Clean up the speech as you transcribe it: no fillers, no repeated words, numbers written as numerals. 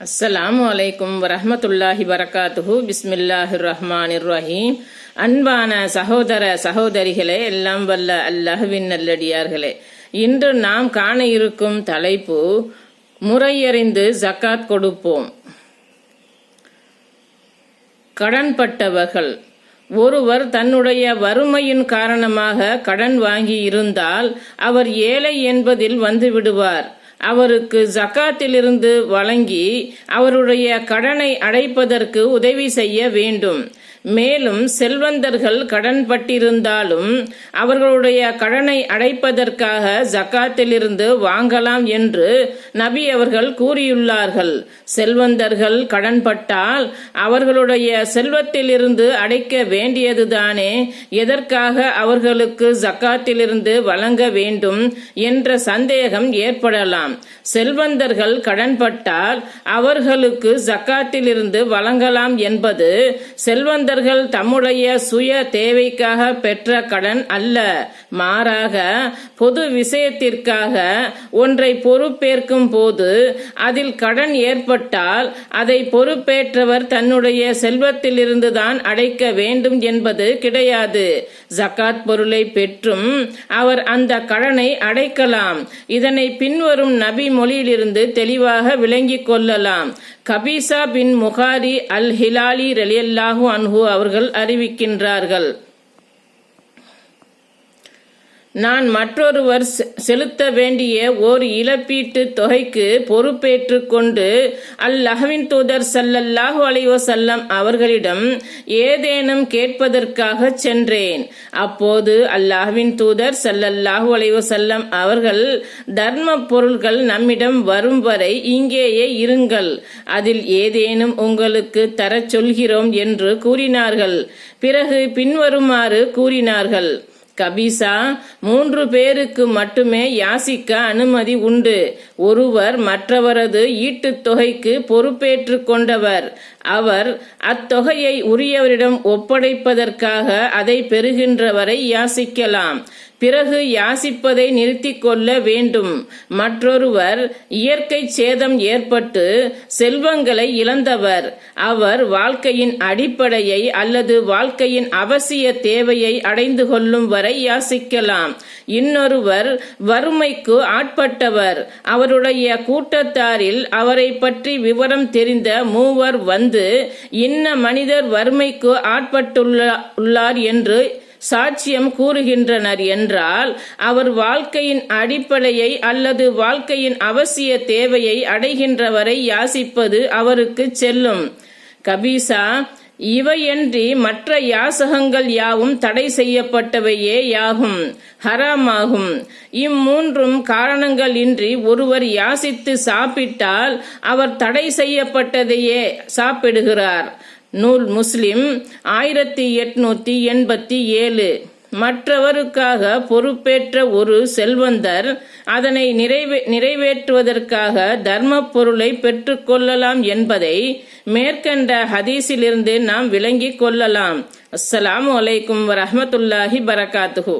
அஸ்ஸலாமு அலைக்கும் வரஹ்மத்துல்லாஹி வரகாத்துஹு. பிஸ்மில்லாஹிர் ரஹ்மானிர் ரஹீம். அன்பான சகோதர சகோதரிகளே, எல்லாம் வல்ல அல்லாஹ்வின் நல்லடியார்களே, இன்று நாம் காண இருக்கும் தலைப்பு முறையறிந்து ஜக்காத் கொடுப்போம். கடன்பட்டவர்கள். ஒருவர் தன்னுடைய வறுமையின் காரணமாக கடன் வாங்கி இருந்தால் அவர் ஏழை என்பதில் வந்து விடுவார். அவருக்கு ஜக்காத்திலிருந்து வழங்கி அவருடைய கடனை அடைப்பதற்கு உதவி செய்ய வேண்டும். மேலும் செல்வந்தர்கள் கடன்பட்டிருந்தாலும் அவர்களுடைய கடனை அடைப்பதற்காக ஜக்காத்திலிருந்து வாங்கலாம் என்று நபி அவர்கள் கூறியுள்ளார்கள். செல்வந்தர்கள் கடன்பட்டால் அவர்களுடைய செல்வத்திலிருந்து அடைக்க வேண்டியதுதானே, எதற்காக அவர்களுக்கு ஜக்காத்திலிருந்து வழங்க வேண்டும் என்ற சந்தேகம் ஏற்படலாம். செல்வந்தர்கள் கடன்பட்டால் அவர்களுக்கு ஜக்காத்திலிருந்து வழங்கலாம் என்பது செல்வந்தர்கள் தம்முடைய சுய தேவைக்காக பெற்ற கடன் அல்ல, மாறாக பொது விஷயத்திற்காக ஒன்றை பொறுப்பேற்கும் போது அதில் கடன் ஏற்பட்டால் அதை பொறுப்பேற்றவர் தன்னுடைய செல்வத்திலிருந்து தான் அடைக்க வேண்டும் என்பது கிடையாது. ஜக்காத் பொருளை பெற்றும் அவர் அந்த கடனை அடைக்கலாம். இதனை பின்வரும் நபி மொழியிலிருந்து தெளிவாக விளங்கிக் கொள்ளலாம். கபீசா பின் முகாரி அல் ஹிலாலி ரலியல்லாஹு அன்ஹு அவர்கள் அறிவிக்கின்றார்கள், நான் மற்றொருவர் செலுத்த வேண்டிய ஓர் இழப்பீட்டு தொகைக்கு பொறுப்பேற்று கொண்டு அல்லாஹ்வின் தூதர் ஸல்லல்லாஹு அலைஹி வஸல்லம் அவர்களிடம் ஏதேனும் கேட்பதற்காக சென்றேன். அப்போது அல்லாஹ்வின் தூதர் ஸல்லல்லாஹு அலைஹி வஸல்லம் அவர்கள், தர்ம பொருள்கள் நம்மிடம் வரும் வரை இங்கேயே இருங்கள், அதில் ஏதேனும் உங்களுக்கு தரச் சொல்கிறோம் என்று கூறினார்கள். பிறகு பின்வருமாறு கூறினார்கள், கபீசா, 3 பேருக்கு மட்டுமே யாசிக்க அனுமதி உண்டு. ஒருவர் மற்றவரது ஈட்டுத் தொகைக்கு பொறுப்பேற்று கொண்டவர். அவர் அத்தொகையை உரியவரிடம் ஒப்படைப்பதற்காக அதை பெறுகின்றவரை யாசிக்கலாம். பிறகு யாசிப்பதை நிறுத்திக் கொள்ள வேண்டும். மற்றொருவர் இயற்கை சேதம் ஏற்பட்டு செல்வங்களை இழந்தவர். அவர் வாழ்க்கையின் அடிப்படையை அல்லது வாழ்க்கையின் அவசிய தேவையை அடைந்து கொள்ளும் வரை யாசிக்கலாம். இன்னொருவர் வறுமைக்கு ஆட்பட்டவர். அவருடைய கூட்டத்தாரில் அவரை பற்றி விவரம் தெரிந்த 3 வந்து இன்ன மனிதர் வறுமைக்கு ஆட்பட்டுள்ளார் என்று சாட்சியம் கூறுகின்றனர் என்றால் அவர் வாழ்க்கையின் அடிப்படையை அல்லது வாழ்க்கையின் அவசிய தேவையை அடைகின்றவரை யாசிப்பது அவருக்கு செல்லும். கபீசா, இவையன்றி மற்ற யாசகங்கள் யாவும் தடை செய்யப்பட்டவையே யாகும், ஹராமாகும். இம்மூன்றும் காரணங்கள் இன்றி ஒருவர் யாசித்து சாப்பிட்டால் அவர் தடை செய்யப்பட்டதையே சாப்பிடுகிறார். நூல் முஸ்லிம் 1887. மற்றவருக்காக பொறுப்பேற்ற ஒரு செல்வந்தர் அதனை நிறைவேற்றுவதற்காக தர்ம பொருளை பெற்றுக்கொள்ளலாம் என்பதை மேற்கண்ட ஹதீஸிலிருந்து நாம் விளங்கிக் கொள்ளலாம். அஸ்ஸலாமு அலைக்கும் வரஹ்மத்துல்லாஹி வரகாத்துஹு.